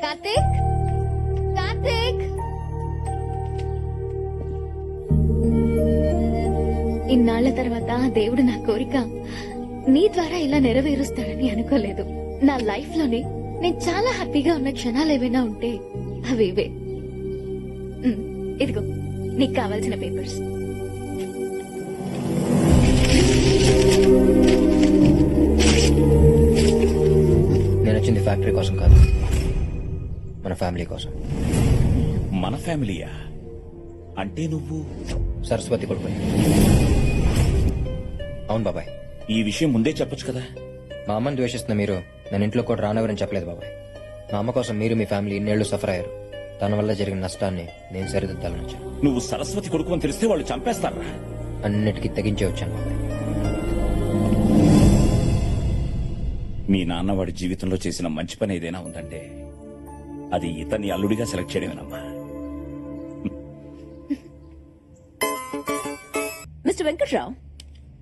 కార్తీక్, కార్తీక్, ఇన్నాళ్ల తర్వాత దేవుడు నా కోరిక నీ ద్వారా ఇలా నెరవేరుస్తాడని అనుకోలేదు. నా లైఫ్ లోనే నేను చాలా హ్యాపీగా ఉన్న క్షణాలు ఏవైనా ఉంటే అవి ఇవే. ఇదిగో నీకు కావాల్సిన పేపర్స్. నేను వచ్చింది ఫ్యాక్టరీ కోసం కాదు, మన ఫ్యామిలీ కోసం. మన ఫ్యామిలీయా? అంటే నువ్వు సరస్వతి కొడుకు. అవును బాబాయ్. ఈ విషయం ముందే చెప్పొచ్చు కదా. మా అమ్మని ద్వేషిస్తున్న మీరు నన్ను ఇంట్లో కూడా రానవరని చెప్పలేదు బాబాయ్. మా అమ్మ కోసం మీరు మీ ఫ్యామిలీ ఇన్నేళ్లు సఫర్ అయ్యారు. తన వల్ల జరిగిన నష్టాన్ని నేను సరిదిద్దాలని వచ్చాను. నువ్వు సరస్వతి కొడుకు అని తెలిస్తే వాళ్ళు చంపేస్తారా? అన్నిటికీ తెగించే వచ్చాను బాబాయ్. మీ నాన్న వాడి జీవితంలో చేసిన మంచి పని ఏదైనా ఉందంటే అది ఇతన్ని అల్లుడిగా సెలెక్ట్ చేయడమేనమ్మా. మిస్టర్ వెంకట్రావు,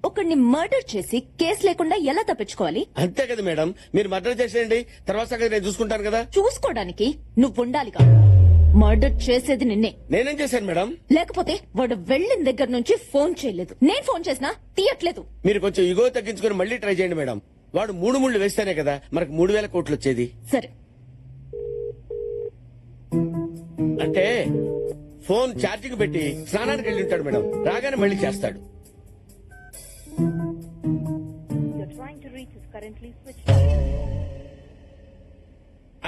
ఒకడిని మర్డర్ చేసి కేసు లేకుండా ఎలా తప్పించుకోవాలి? అంతే కదా మేడం, మీరు మర్డర్ చేసేయండి, తర్వాత సంగతి నేను చూసుకుంటాను కదా. చూసుకోవడానికి నువ్వు ఉండాలిగా. మర్డర్ చేసేది నిన్నే. నేనేం చేశాను మేడం? లేకపోతే వాడు వెళ్ళిన దగ్గర నుంచి ఫోన్ చేయలేదు. నేను ఫోన్ చేసినా తీయట్లేదు. మీరు కొంచెం ఇగో తగ్గించుకుని మళ్ళీ ట్రై చేయండి మేడం. వాడు 3 ముళ్ళు వేస్తేనే కదా మనకు 3,000 కోట్లు వచ్చేది. సరే, అంటే ఫోన్ ఛార్జింగ్ పెట్టి స్నానానికి వెళ్ళి ఉంటాడు మేడం, రాగానే మళ్ళీ చేస్తాడు.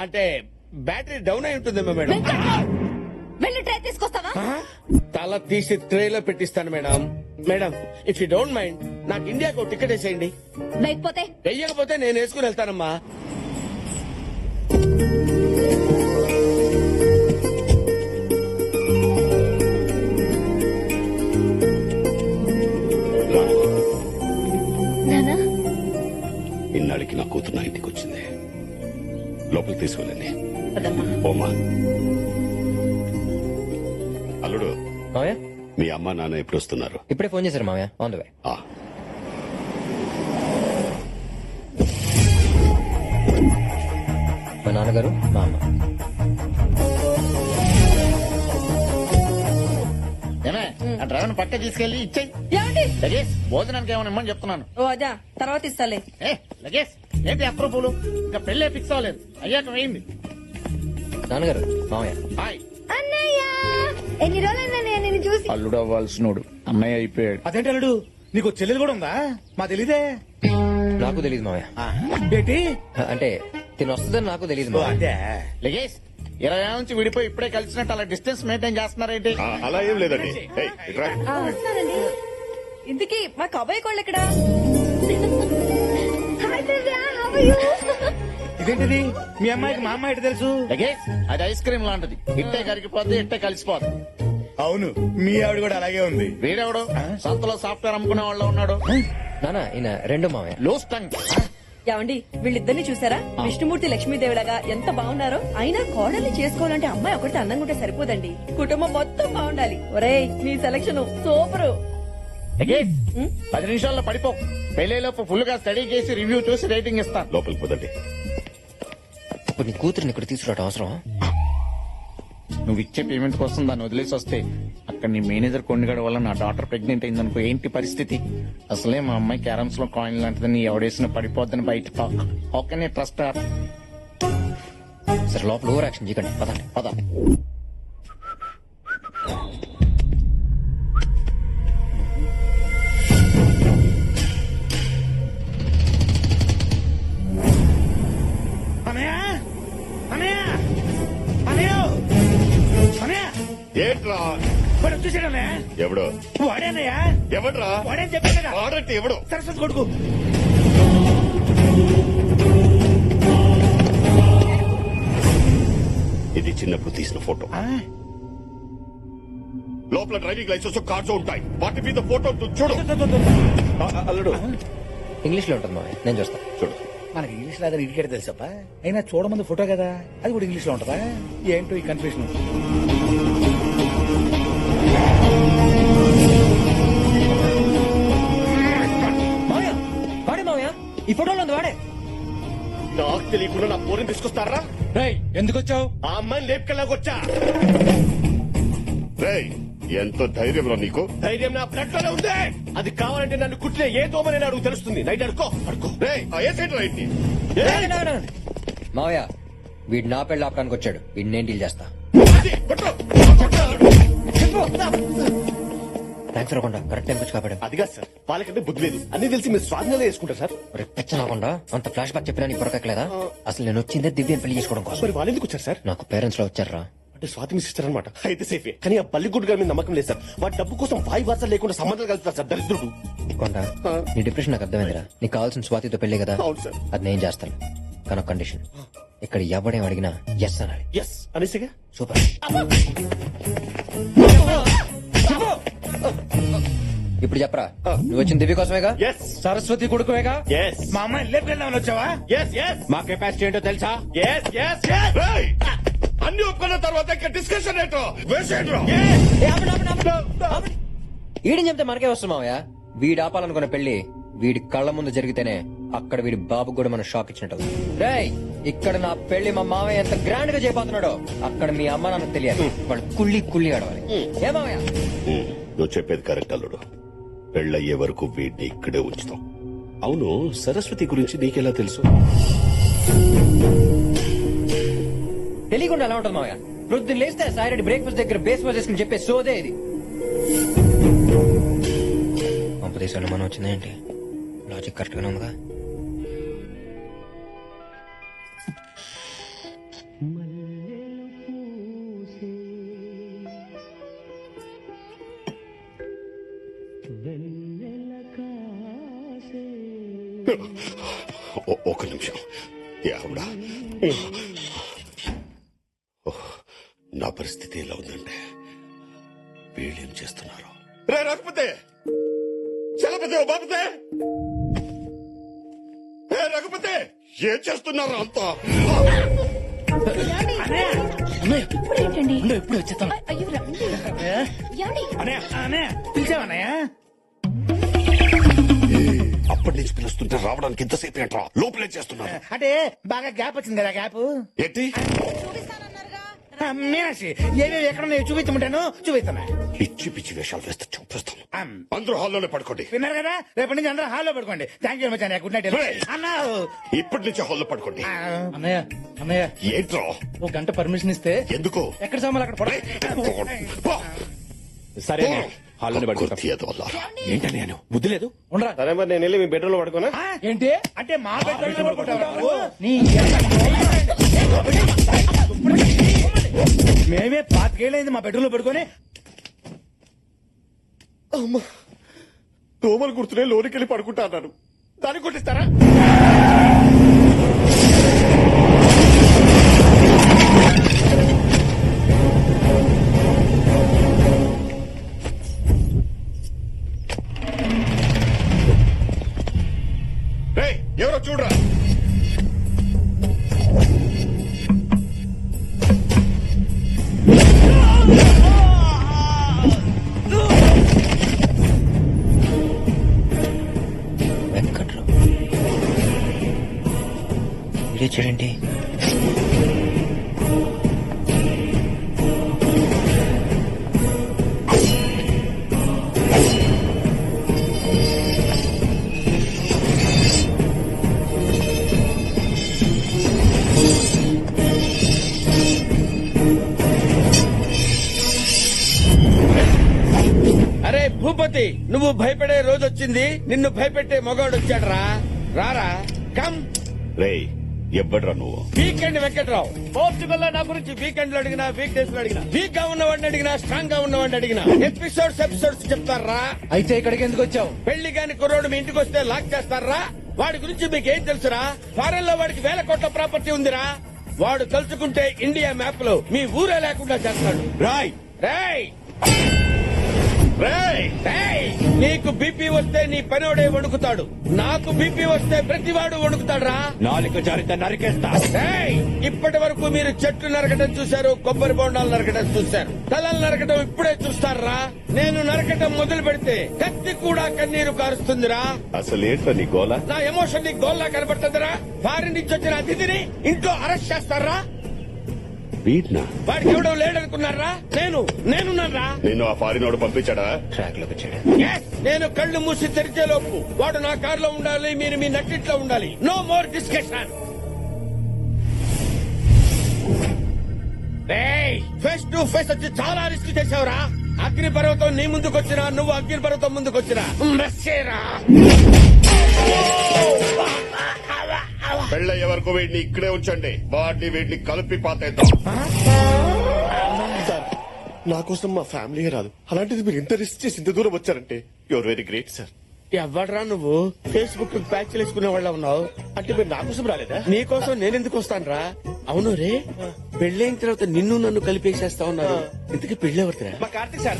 అంటే బ్యాటరీ డౌన్ అయి ఉంటుందేమో మేడం. వెంకట్రావు, వెళ్ళి ట్రై తీసుకొస్తావా? తల తీసి ట్రేలో పెట్టిస్తాను madam. Madam, if you don't mind నాకు ఇండియాకు టికెట్ వేసేయండి. లేకపోతే వెయ్యకపోతే నేను వేసుకుని వెళ్తానమ్మా. నానా, ఇన్నాళ్ళకి నా కూతురు నా ఇంటికి వచ్చింది. లోపలికి తీసుకెళ్ళండి. పదమ్మా. ఓమా, అల్లుడు, మావయ్య మీ అమ్మ నాన్న ఎప్పుడు వస్తున్నారు? ఇప్పుడే ఫోన్ చేశారు మావయ్య. On the way. ఆ, మా నాన్నగారు, మా అమ్మ. ఏమే, ఆ డ్రైవర్ పక్క తీసుకెళ్లి ఇచ్చేయి. ఏమండి? లగేజ్ భోజనానికి ఏమైనా ఇమ్మని చెప్తున్నాను. ఓ అదా, తర్వాత ఇస్తాలే. లగేజ్ ఏంటి అప్రూపులు? ఇంకా పెళ్ళే ఫిక్స్ అవ్వలేదు, అయ్యాక వేయింది. నాన్నగారు, మావయ్య. హాయ్. అన్నయ్య, ఎన్ని రోజులైనా నేను చూసి. అల్లుడు అవ్వాల్సినోడు అన్నయ్య అయిపోయాడు. అదేంటి అల్లుడు, నీకు చెల్లెలు కూడా ఉందా? మా తెలీదే. నాకు తెలియదు మావయ్య. ఏంటి అంటే తిని వస్తుందని నాకు తెలియదు మావయ్య. అదే లగేజ్ 20 ఏళ్ళ నుంచి విడిపోయి ఇప్పుడే కలిసినట్టు అలా డిస్టెన్స్ మెయింటైన్ చేస్తున్నారేంటి? ఆ, అలా ఏం లేదండి. ఏయ్, ఇట్రా. వస్తున్నానండి. ఇంతకీ మా కబాయి కోళ్ళు ఎక్కడా? Hi Divya, how are you? ఇదేంటిది? మీ అమ్మాయికి మా అమ్మాయి ఎటు తెలుసు? లగేజ్ అది ఐస్ క్రీమ్ లాంటిది, ఇట్టే కరిగిపోద్ది, ఇట్టే కలిసిపోద్ది. అవును, మీ ఆవిడ కూడా అలాగే ఉంది. వీడెవడు సంతలో సాఫ్ట్వేర్ అమ్ముకునే వాళ్ళు ఉన్నాడు? నాన్న, ఈయన రెండో మావయ్య. Loose tongue. ఏమండి, వీళ్ళిద్దరిని చూసారా? విష్ణుమూర్తి లక్ష్మీదేవిలాగా ఎంత బాగున్నారో. అయినా కోడల్ని చేసుకోవాలంటే అమ్మాయి ఒకటి అందంగా ఉంటే సరిపోదండి, కుటుంబం మొత్తం బాగుండాలి. ఒరేయ్, నీ సెలక్షన్ సూపర్. లగేజ్ 10 నిమిషాల్లో పడిపో. పెళ్లిలోపు ఫుల్ గా స్టడీ చేసి రివ్యూ చూసి రేటింగ్ ఇస్తాను. లోపలికి పోదండి. ఇప్పుడు నీ కూతురిని ఇక్కడ తీసుకురావడం అవసరం? నువ్వు ఇచ్చే పేమెంట్ కోసం దాన్ని వదిలేసి వస్తే అక్కడ నీ మేనేజర్ కొండగడ వల్ల నా డాటర్ ప్రెగ్నెంట్ అయిందనుకో, ఏంటి పరిస్థితి? అసలే మా అమ్మాయి క్యారమ్స్ లో కాయిన్ లాంటిదని ఎవడేసిన పడిపోద్దని బయట talk. How can I trust her? సరే, లోపల ఓవర్ యాక్షన్ చేయకండి, పదండి. పద. అనయ్య, అనయ్య, అనయ్య, అనయ్య, ఏంట్రా? వాడు వచ్చేసాడన్నయ్య. ఎవడో? వాడేనయ్యా. ఎవడ్రా? వాడేం చెప్పా కదా. వాడంటే ఎవడో? సరస్వతి కొడుకు. ఇది చిన్నప్పుడు తీసిన ఫోటో. లోపల డ్రైవింగ్ లైసెన్స్ కార్డ్స్ ఉంటాయి, వాటి మీద ఫోటో చూడు. అల్లుడు, ఇంగ్లీష్ లో ఉంటుంది మావయ్య, నేను చూస్తా. చూడు. మనకి ఇంగ్లీష్ లో అదే ఇడికేట తెలుసప్ప. అయినా చూడమంది ఫోటో కదా, అది కూడా ఇంగ్లీష్ లో ఉంటదా? ఏంటో ఈ కన్ఫ్యూషన్. మావయ్య, వాడే మావయ్య, ఈ ఫోటోలో ఉంది వాడే. నాకు తెలియకుండా నా పోరిని తీసుకొస్తారా? ఎందుకు వచ్చావు? ఆ అమ్మాయిని లేపుకెళ్ళకొచ్చా. రేయ్ ఎంతో ధైర్యం రా నీకు. ధైర్యం నా బ్లడ్ లోనే ఉంది. అది కావాలంటే నన్ను కుట్టిన ఏ దోమని అడుగు తెలుస్తుంది. నైట్ అడుకో అడుకో. రేయ్ ఆ ఏ సైడ్ రా ఇంటి. మావయ్య వీడు నా పెళ్లి ఆపడానికి వచ్చాడు. వీడిని నేను డీల్ చేస్తా. థ్యాంక్స్ రాకుండా కరెక్ట్ టైం వచ్చి కాపాడు. అదిగా సార్, వాళ్ళకంటే బుద్ధి లేదు. అన్ని తెలిసి మీరు స్వాధీనంలో వేసుకుంటారు సార్. రాకుండా అంత ఫ్లాష్ బ్యాక్ చెప్పినా నీకు పొరకట్లేదా? అసలు నేను వచ్చిందే దివ్యం పెళ్లి చేసుకోవడం కోసం. మరి వాళ్ళు ఎందుకు వచ్చారు సార్? నాకు పేరెంట్స్ లో వచ్చారా? అంటే స్వాతి మీ సిస్టర్ అనమాట. అయితే సేఫే. కానీ ఆ బల్లిగుడ్డు గారి మీద నమ్మకం లేదు సార్. వాడి డబ్బు కోసం వాయి వార్త లేకుండా సంబంధాలు కలుపుతారు సార్ దరిద్రుడు. కొండ నీ డిప్రెషన్ నాకు అర్థమైందిరా. నీకు కావాల్సిన స్వాతితో పెళ్లి కదా. అవును సార్. అది నేను చేస్తాను కానీ ఒక కండిషన్. ఇక్కడ ఎవడేం అడిగినా ఎస్ అనాలి. ఎస్ అనేసిగా. సూపర్. ఇప్పుడు చెప్పరా, నువ్వు వచ్చిన దివ్య కోసమేగా? ఎస్ సరస్వతి కొడుకువేగా? ఎస్. మా అమ్మాయి లేపుకెళ్దామని వచ్చావా? Yes yes. మా కెపాసిటీ ఏంటో తెలుసా? Yes yes yes. రేయ్ అన్ని ఒప్పుకున్న తర్వాత ఇంకా డిస్కషన్ ఏంటో వేసేట్రా. వీడిని చెప్తే మనకే వస్తుంది మావయ్య. వీడు ఆపాలనుకున్న పెళ్లి వీడి కళ్ళ ముందు జరిగితేనే అక్కడ వీడి బాబు కూడా మనం షాక్ ఇచ్చినట్టు. రేయ్ ఇక్కడ నా పెళ్లి మా మావయ్య ఎంత గ్రాండ్ గా చేయబోతున్నాడో అక్కడ మీ అమ్మ నాన్నకు తెలియాలి. వాళ్ళు కుళ్ళి కుళ్ళి ఆడవాలి. ఏ మావయ్య? నువ్వు చెప్పేది కరెక్ట్ అల్లుడు. పెళ్ళయ్యే వరకు వీడిని ఇక్కడే ఉంచుతాం. అవును, సరస్వతి గురించి నీకెలా తెలుసు? తెలియకుండా ఎలా ఉంటుంది మావయ్య? ప్రొద్దున లేస్తే సాయిరెడ్డి బ్రేక్ఫాస్ట్ దగ్గర బేస్ వాజ్ చేసుకుని చెప్పే సోదే ఇది. పంపదేశాలు మనం వచ్చిందేంటి? లాజిక్ కరెక్ట్ గానే ఉందిగా. ఒక నిమిషం. యావుడా, నా పరిస్థితి ఎలా ఉందంటే వీళ్ళేం చేస్తున్నారు? రే రఘుపతి, చలపతి, ఓ బాపతే, రఘుపతి ఏం చేస్తున్నారు అంతా? ఎప్పుడు వచ్చేస్తాను. అయ్యో రండి. ఏమండి? పిలిచావన్నయ్య? అప్పటి నుంచి పిలుస్తుంటే రావడానికి ఇంతసేపు ఏంట్రా? లోపలే చేస్తున్నారు. అంటే బాగా గ్యాప్ వచ్చింది కదా. గ్యాప్ ఏంటి? మీనాక్షి ఏమేమి ఎక్కడ చూపించమంటాను, చూపిస్తాను. పిచ్చి పిచ్చి వేషాలు వేస్తే చూపిస్తాను. అందరూ హాల్లోనే పడుకోండి. విన్నారు కదా, రేపటి నుంచి అందరూ హాల్లో పడుకోండి. Thank you very much. Good night అన్నా. ఇప్పటి నుంచి హాల్లో పడుకోండి. అన్నయ్య అన్నయ్య ఏంట్రా? ఒక గంట పర్మిషన్ ఇస్తే ఎందుకు? ఎక్కడ సామాన్లు అక్కడ పడ. సరే హాల్లోనే పడుకుంటాం. ఏంటని నేను బుద్ధి లేదు. ఉండరా. సరే మరి నేను వెళ్ళి మీ బెడ్రూమ్ లో పడుకోనా? ఏంటి అంటే మా బెడ్రూమ్ పడుకుంటావా నువ్వు? నీ మేమే 5 ఏళ్ళైంది మా బెడ్రూమ్ లో పడుకొని. అమ్మా, దోమలు గుర్తునే లోనికి వెళ్ళి పడుకుంటా అన్నాను. దాన్ని కొట్టిస్తారా? రేయ్ ఎవరో చూడరా. వెంకట్రావు వీడియో చూడండి. అరే భూపతి, నువ్వు భయపడే రోజు వచ్చింది. నిన్ను భయపెట్టే మగవాడు వచ్చాడు. రారా కమ్. రేయ్ ఎవ్వడ్రా నువ్వు? వీకెండ్ వెంకట్రావు. పోర్చుగల్ లో నా గురించి వీకెండ్ లో అడిగినా, వీక్ డేస్ లో అడిగినా, వీక్ గా ఉన్నవాడిని అడిగినా, స్ట్రాంగ్ గా ఉన్నవాడిని అడిగినా ఎపిసోడ్స్ చెప్తారా? అయితే ఇక్కడికి ఎందుకు వచ్చావు? పెళ్లి కాని కుర్రోడు మీ ఇంటికి వస్తే లాక్ చేస్తారా? వాడి గురించి మీకేం తెలుసురా? ఫారెన్ లో వాడికి 1000 కోట్ల ప్రాపర్టీ ఉందిరా. వాడు తలుచుకుంటే ఇండియా మ్యాప్ లో మీ ఊరే లేకుండా చేస్తాడు. రాయ్ రేయ్ రేయ్ రేయ్, నీకు బీపీ వస్తే నీ పనోడే వణుకుతాడు. నాకు బీపీ వస్తే ప్రతివాడు వణుకుతాడురా. నాలుగు జారిత నరికేస్తా. రేయ్, ఇప్పటి వరకు మీరు చెట్లు నరకటం చూశారు, కొబ్బరి బొండాలు నరకటం చూశారు. తలలు నరకటం ఇప్పుడే చూస్తారా? నేను నరకటం మొదలు పెడితే కత్తి కూడా కన్నీరు కారుస్తుందిరా. అసలు ఏంట్రా నీ గోల? నా ఎమోషన్ నీ గోల్లా కనబడుతుందిరా. ఫారిన్ నుంచి వచ్చిన అతిథిని ఇంట్లో అరెస్ట్ చేస్తారా? వీడ్నా? వాడికి ఎవడో లేడనుకున్నారా? నేనున్నారా? నేను ఆ ఫారినోడు పంపించాడా? ట్రాక్ లోకి వచ్చాడు. Yes! నేను కళ్ళు మూసి తెరిచే లోపు వాడు నా కారులో ఉండాలి, మీరు మీ నట్టిట్లో ఉండాలి. No more discussion. Face to face వచ్చి చాలా రిస్క్ చేసావురా. అగ్ని పర్వతం నీ ముందుకొచ్చినా, నువ్వు అగ్ని పర్వతం ముందుకొచ్చినా రస్సేరా. పెళ్ళయ్యే వరకు వీడిని ఇక్కడే ఉంచండి. వీడిని కలిపి పాతేద్దాం. సార్ నా కోసం మా ఫ్యామిలీ రాదు, అలాంటిది మీరు ఇంత రిస్క్ చేసి ఇంత దూరం వచ్చారంటే యువర్ వెరీ గ్రేట్ సార్. ఎవడరా నువ్వు? ఫేస్బుక్ ప్యాచ్ చేసుకునే వాళ్ళ ఉన్నావు. అంటే మీరు నా కోసం రాలేదా? నీ కోసం నేనెందుకు వస్తాను రా? అవును రే, పెళ్ళైన తర్వాత నిన్ను నన్ను కలిపేసేస్తా ఉన్నారు. ఇంతకీ పెళ్ళెవరిదిరా? మా కార్తీక్ సార్.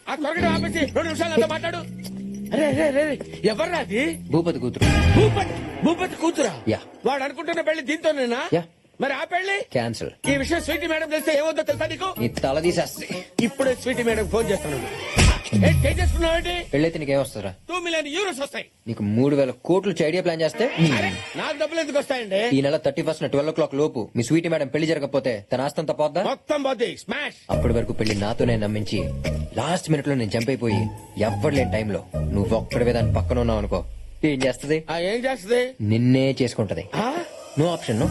ఆ త్వరగా ఆపేసి 2 నిమిషాలు నాతో మాట్లాడు. అరే ఎవర్రా అది? భూపతి కూతురు. భూపతి కూతురా? యా. వాడు అనుకుంటున్న పెళ్లి దీంతోనేనా? యా. మరి ఆ పెళ్లి క్యాన్సిల్. ఈ విషయం స్వీటీ మేడం తెలిస్తే ఏమవుతుందో తెలుసా నీకు? నీ తల తీసేస్తే. ఇప్పుడే స్వీటీ మేడం ఫోన్ చేస్తున్నాడు. చేసుకున్నావు పెళ్ళైతే నీకేం వస్తుందిరా? 2 మిలియన్ యూరోస్ వస్తాయి. నీకు 3,000 కోట్లు ఐడియా ప్లాన్ చేస్తే అరే, నాకు డబ్బులు ఎందుకు వస్తాయండి? ఈ నెల 31st 12 o'clock లోపు మీ స్వీటీ మేడం పెళ్లి జరగకపోతే తన ఆస్తంతా పోద్దా? మొత్తం పోతే స్మాష్. అప్పటి వరకు పెళ్లి నాతోనే నమ్మించి లాస్ట్ మినిట్ లో నేను జంప్ అయిపోయి ఎవ్వరు లేని టైంలో నువ్వు ఒక్కడివే దాని పక్కన ఉన్నావు అనుకో, ఏం చేస్తది? ఏం చేస్తుంది? నిన్నే చేసుకుంటది. No option. నో.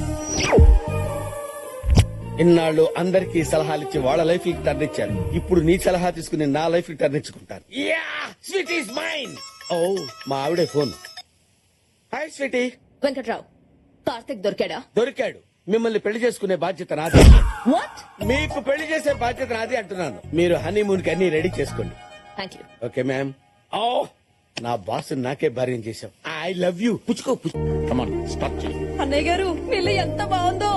ఇన్నాళ్ళు అందరికీ సలహాలు ఇచ్చి వాళ్ళ లైఫ్ కి టర్న్ ఇచ్చారు. ఇప్పుడు నీ సలహా తీసుకుని నా లైఫ్ కి టర్న్ ఇచ్చుకుంటాను. Sweet is mine. ఓ మా ఆవిడే phone. Hi sweetie. Venkatrao, Karthik దొరికాడా? దొరికాడు. మిమ్మల్ని పెళ్లి చేసుకునే బాధ్యత నాది. వాట్? మీకు పెళ్లి చేసే బాధ్యత నాది అంటున్నాను. మీరు హనీమూన్ కి అన్ని రెడీ చేసుకోండి. Thank you. Okay ma'am. ఓ నా బాస్ నాకే భార్యం చేశాం. I love you. పుచ్చుకో. స్టార్ట్ చేయి. అన్నయ్య గారు ఇల్లు ఎంత బాగుందో.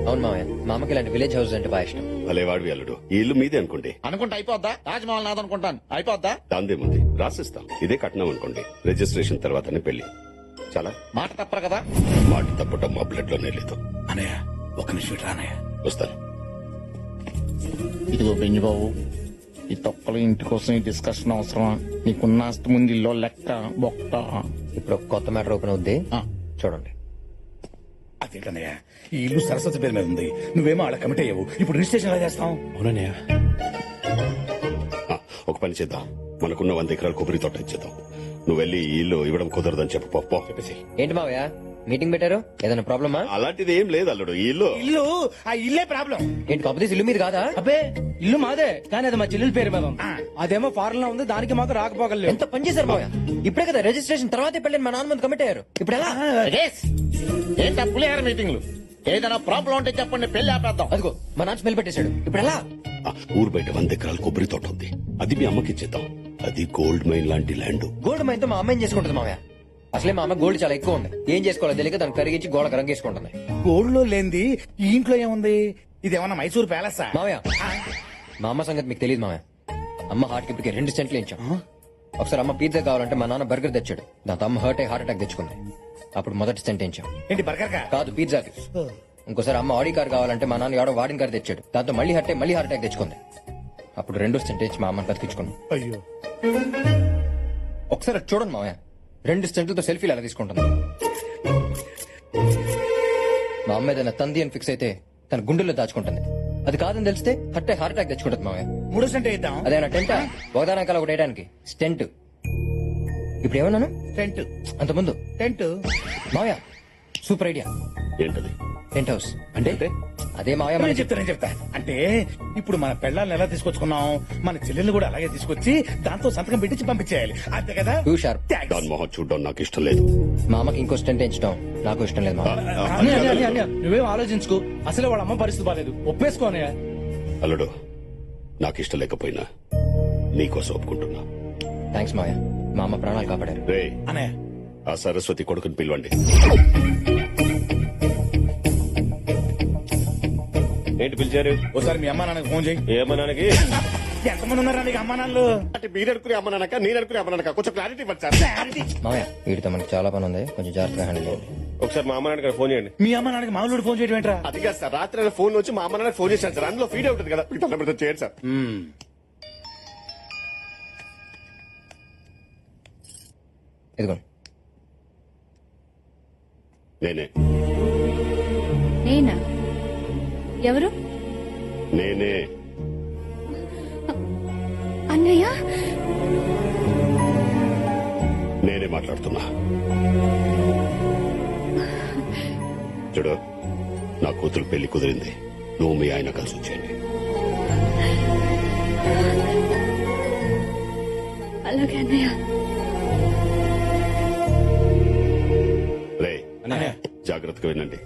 అవును మామయ్య, మా అమ్మకి ఇలాంటి విలేజ్ హౌస్ అంటే బాగా ఇష్టం. భలేవాడివి అల్లుడు. ఈ ఇల్లు మీదే అనుకోండి. అనుకుంటే అయిపోద్దా? తాజ్మహల్ నాదనుకుంటాను. అయిపోద్దా? దాందేముంది, రాసిస్తాం. ఇదే కట్నం అనుకోండి. రిజిస్ట్రేషన్ తర్వాతనే పెళ్లి. చాలా మాట తప్పరు కదా? మాట తప్పటం మా బ్లడ్ లోనే లేదు. అనయ్య ఒక నిమిషం రానయ్య. వస్తాను. ఇదిగో బెంజి బాబు, ఈ తొక్కల ఇంటి కోసం ఈ డిస్కషన్ అవసరమా? నీకున్న ఆస్తి ముందు ఇల్లు లెక్క బొక్క. ఇప్పుడు ఒక కొత్త మ్యాటర్ ఓపెన్ అవుద్ది, ఆ. చూడండి. అదేంటన్నయ్య, ఈ ఇల్లు సరస్వతి పేరు మీద ఉంది. నువ్వేమో అలా కమిట్ అయ్యావు. ఇప్పుడు రిజిస్ట్రేషన్ ఎలా చేస్తాం? అవునన్నయ్య. ఒక పని చేద్దాం. మనకున్న 100 ఎకరాల కొబ్బరి తోట ఇచ్చేద్దాం. నువ్వు వెళ్ళి ఈ ఇల్లు ఇవ్వడం కుదరదని చెప్పు. పో చెప్పేసి. ఏంటి మావయ్య మీటింగ్ పెట్టారు? ఏదైనా ప్రాబ్లమా? అలాంటిది ఏం లేదు అల్లుడు. ఈ ఇల్లు ఇల్లు ఆ ఇల్లే ప్రాబ్లం. ఏంటి కాకపోతే ఇల్లు మీద కాదా? అబ్బే ఇల్లు మాదే, కానీ అది మా చెల్లెల పేరు మీద ఉంది. అదేమో ఫారెన్ లో ఉంది, దానికి మాకు రాకపోగలేదు. ఎంత పని చేశారు మావయ్య. ఇప్పుడే కదా రిజిస్ట్రేషన్ తర్వాతే పెళ్ళని మా నాన్న ముందు కమిట్ అయ్యారు. ఇప్పుడు ఎలా? ఏంటా పులిహార మీటింగ్లు? ఏదైనా ప్రాబ్లం ఉంటే చెప్పండి, పెళ్లి ఆపేద్దాం. అదిగో మా నాన్న స్మెల్ పెట్టేశాడు. ఇప్పుడు ఎలా? ఊరు బయట 100 ఎకరాల కొబ్బరి తోట ఉంది. అది మీ అమ్మకి ఇచ్చేద్దాం. అది గోల్డ్ మైన్ లాంటి ల్యాండ్. గోల్డ్ మైన్తో మా అమ్మాయిని చేసుకుంటుంది మావయ్య. అసలే మా అమ్మ గోల్డ్ చాలా ఎక్కువ ఉంది. ఏం చేసుకోవాలో తెలియక దాన్ని కరిగించి గోడకు రంగేసుకుంటుంది. గోల్డ్ లో లేనిది ఈ ఇంట్లో ఏముంది? ఇదేమన్నా మైసూర్ ప్యాలెసా? మావయ్య మా అమ్మ సంగతి మీకు తెలియదు మావయ్య. అమ్మ హార్ట్ కి 2 సెంట్లు ఇచ్చాం. ఒకసారి అమ్మ పిజ్జా కావాలంటే మా నాన్న బర్గర్ తెచ్చాడు. దాంతో అమ్మ హార్ట్ అటాక్ తెచ్చుకుంది. అప్పుడు మొదటి సెంట్ ఇచ్చాం. ఏంటి బర్గర్ కా? కాదు, పిజ్జాకి. ఇంకోసారి అమ్మ ఆడి కార్ కావాలంటే మా నాన్న ఎవడో వాడిన కార్ తెచ్చాడు. దాంతో మళ్ళీ హార్ట్ అటాక్ తెచ్చుకుంది. అప్పుడు 2 సెంట్ ఇచ్చి మా అమ్మని బతికించుకున్నాం. అయ్యో, ఒకసారి అది చూడండి మావయ్య, 2 సెంట్లతో సెల్ఫీలు ఎలా తీసుకుంటుంది. మా అమ్మ ఏదైనా తంది అని ఫిక్స్ అయితే తన గుండెల్లో దాచుకుంటుంది. అది కాదని తెలిస్తే హార్ట్ అటాక్ తెచ్చుకుంటుంది మావయ్య. 3 సెంట్ ఇద్దాం. అదేనా టెంటా? ఒకదానకాల ఒకటి వేయడానికి స్టెంట్. ఇప్పుడు ఏమన్నాను? టెంట్. అంత ముందు టెంట్. మావయ్య సూపర్ ఐడియా. ఏంటది? టెంట్ హౌస్ అంటే అదే మావయ్య నేను చెప్తా. అంటే ఇప్పుడు మన పెళ్ళాలను ఎలా తీసుకొచ్చుకున్నాం, మన చెల్లెల్ని కూడా అలాగే తీసుకొచ్చి దాంతో సంతకం పెట్టించి పంపించేయాలి. అంతే కదా? Two sharp. దాని మొహం చూడడం నాకు ఇష్టం లేదు. మా అమ్మకి ఇంకో స్టెంట్ ఎంచడం నాకు ఇష్టం లేదు మావయ్య. అన్నయ్య, నువ్వేం ఆలోచించుకో. అసలే వాళ్ళ అమ్మ పరిస్థితి బాలేదు. ఒప్పేసుకో అన్నయ్య. అల్లుడు, నాకు ఇష్టం లేకపోయినా నీకోసం ఒప్పుకుంటున్నా. థ్యాంక్స్ మావయ్య, మా అమ్మ ప్రాణాలు కాపాడారు. రే, అనే ఆ సరస్వతి కొడుకుని పిలవండి. ఏంటి పిలిచారు? ఒకసారి మీ అమ్మా నాన్నకి ఫోన్ చేయి. ఏమన్నానికి? ఎంతమంది ఉన్నారా నీకు అమ్మా నాన్నలు? అంటే మీరు అనుకునే అమ్మనాక, నేను అనుకునే అమ్మనాక, కొంచెం క్లారిటీ ఇవ్వండి సార్. మావయ్య వీడితో మనకి చాలా పని ఉంది, కొంచెం జాగ్రత్తగా హ్యాండిల్ చేయండి. ఒకసారి మా అమ్మ నాన్నకి ఫోన్ చేయండి. మీ అమ్మ నాన్నకి మామూలు ఫోన్ చేయడం ఏంట్రా? అది కాదు సార్, రాత్రి ఆయన ఫోన్ వచ్చి మా అమ్మ నాన్నకి ఫోన్ చేశాను సార్. అందులో ఫీడ్ ఉంటుంది కదా, మీకు తొందరపడితే చేయండి సార్. ఇదిగోండి. నేనే నేనా? ఎవరు? నేనే అన్నయ్య? నేనే మాట్లాడుతున్నా. చూడు, నా కూతురు పెళ్లి కుదిరింది. నువ్వు మీ ఆయన కలిసి వచ్చేయండి. అలాగే అన్నయ్య. రే, జాగ్రత్తగా వినండి.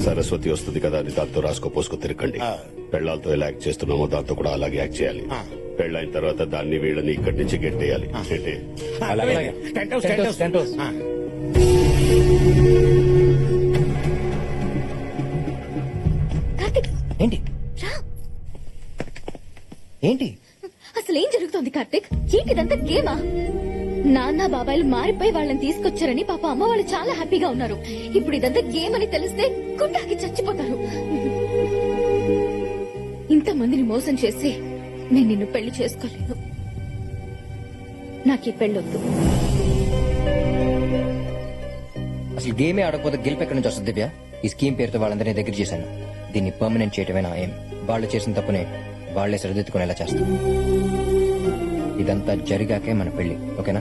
సరస్వతి వస్తుంది కదా అని దాంతో రాసుకో పోసుకో తిరగండి. పెళ్లాలతో ఎలా యాక్ట్ చేస్తున్నామో దాంతో కూడా అలాగే యాక్ట్ చేయాలి. పెళ్ళైన తర్వాత దాన్ని వీళ్ళని ఇక్కడి నుంచి గెట్టేయాలి. ఏంటి? Tent house, tent house, tent house. Karthik, ఏంటి రా. ఏంటి అసలు ఏం జరుగుతోంది కార్తిక్? ఏంటిదంతా గేమా? నాన్న బాబాయిలు మారిపోయి వాళ్ళని తీసుకొచ్చారని పాప అమ్మ వాళ్ళు చాలా హ్యాపీగా ఉన్నారు. ఇప్పుడు ఇదంతా గేమ్ అని తెలిస్తే గుండాకి చచ్చిపోతారు. ఇంతమందిని మోసం చేసి నేను నిన్ను పెళ్లి చేసుకోలేను. నాకు ఈ పెళ్ళొద్దు. అసలు గేమే ఆడకపోతే గెలుపు ఎక్కడి నుంచి వస్తుంది దివ్య? ఈ స్కీమ్ పేరుతో వాళ్ళందరినీ దగ్గర చేశాను. దీన్ని పర్మనెంట్ చేయటమే నా ఏం. వాళ్ళు చేసిన తప్పునే వాళ్లే సరిదిద్దుకునేలా చేస్తాం. ఇదంతా జరిగాకే మన పెళ్లి, ఓకేనా?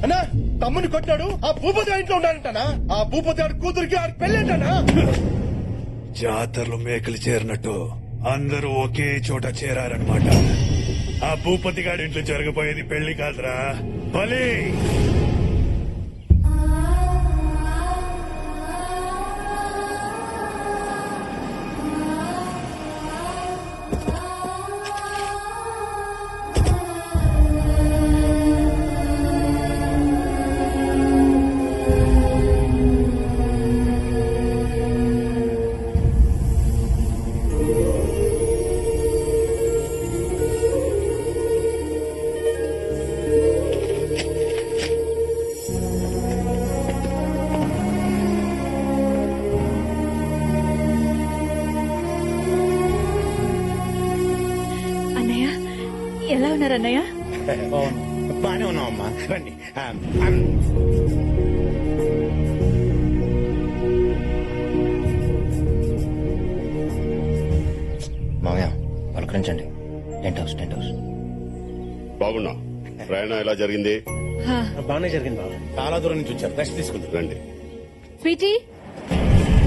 అన్నా, తమ్ముని కొట్టాడు. ఆ భూపతి ఇంట్లో ఉన్నాడంటనా? ఆ భూపతి ఆడి కూతురికి ఆడి పెళ్ళేంటనా? జాతరలో మేకలు చేరినట్టు అందరూ ఒకే చోట చేరారనమాట. ఆ భూపతి గారి ఇంట్లో జరగబోయేది పెళ్లి కాదురా, బలి. అన్నయ్య ఎలా ఉన్నారు అన్నయ్య? బానే ఉన్నావమ్మా, రండి. మామయ్య పలకరించండి. Tent house, tent house. బాగున్నా. ప్రయాణం ఎలా జరిగింది? బాగానే జరిగింది బాబు. చాలా దూరం నుంచి వచ్చారు, రెస్ట్ తీసుకుంటారు. రండి. స్వీటీ,